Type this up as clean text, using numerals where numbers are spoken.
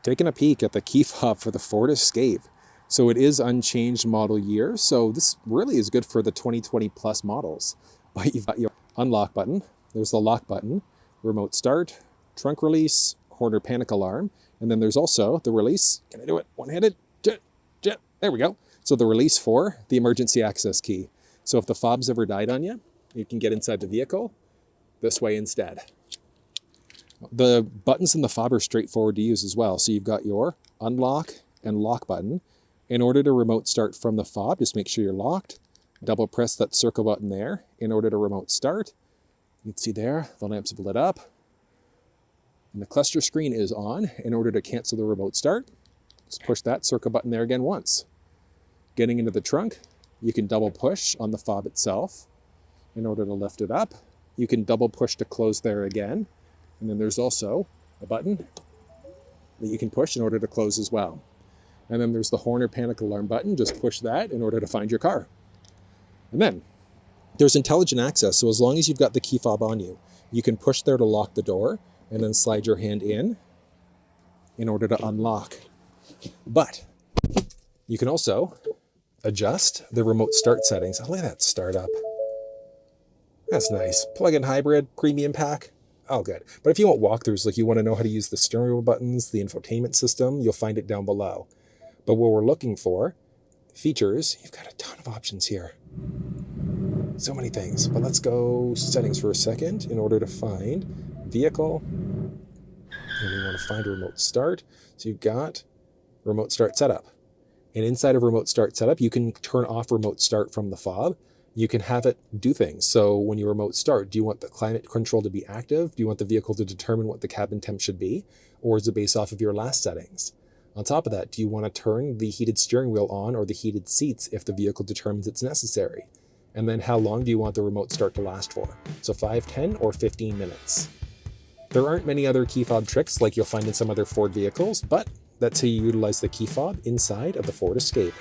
taking a peek at the Keyfob for the Ford Escape. So it is unchanged model year, so this really is good for the 2020 plus models. But you've got your unlock button, there's the lock button, remote start, trunk release, Horner panic alarm, and then there's also the release. Can I do it one-handed? There we go. So the release for the emergency access key. So if the fob's ever died on you, you can get inside the vehicle this way instead. The buttons in the fob are straightforward to use as well. So you've got your unlock and lock button. In order to remote start from the fob, just make sure you're locked. Double press that circle button there in order to remote start. You can see there, the lamps have lit up. And the cluster screen is on. In order to cancel the remote start, just push that circle button there again once. Getting into the trunk, you can double push on the fob itself in order to lift it up. You can double push to close there again. And then there's also a button that you can push in order to close as well. And then there's the Horner panic alarm button. Just push that in order to find your car. And then there's intelligent access. So as long as you've got the key fob on you, you can push there to lock the door and then slide your hand in order to unlock. But you can also adjust the remote start settings. Oh, look at that start up. That's nice. Plug-in hybrid, premium pack. Oh, good. But if you want walkthroughs, like you want to know how to use the steering wheel buttons, the infotainment system, you'll find it down below. But what we're looking for, features, you've got a ton of options here. So many things. But let's go settings for a second in order to find vehicle. And we want to find remote start. So you've got remote start setup. And inside of remote start setup, you can turn off remote start from the fob. You can have it do things. So when you remote start, do you want the climate control to be active? Do you want the vehicle to determine what the cabin temp should be? Or is it based off of your last settings? On top of that, do you want to turn the heated steering wheel on or the heated seats if the vehicle determines it's necessary? And then how long do you want the remote start to last for? So 5, 10, or 15 minutes. There aren't many other key fob tricks like you'll find in some other Ford vehicles, but that's how you utilize the key fob inside of the Ford Escape.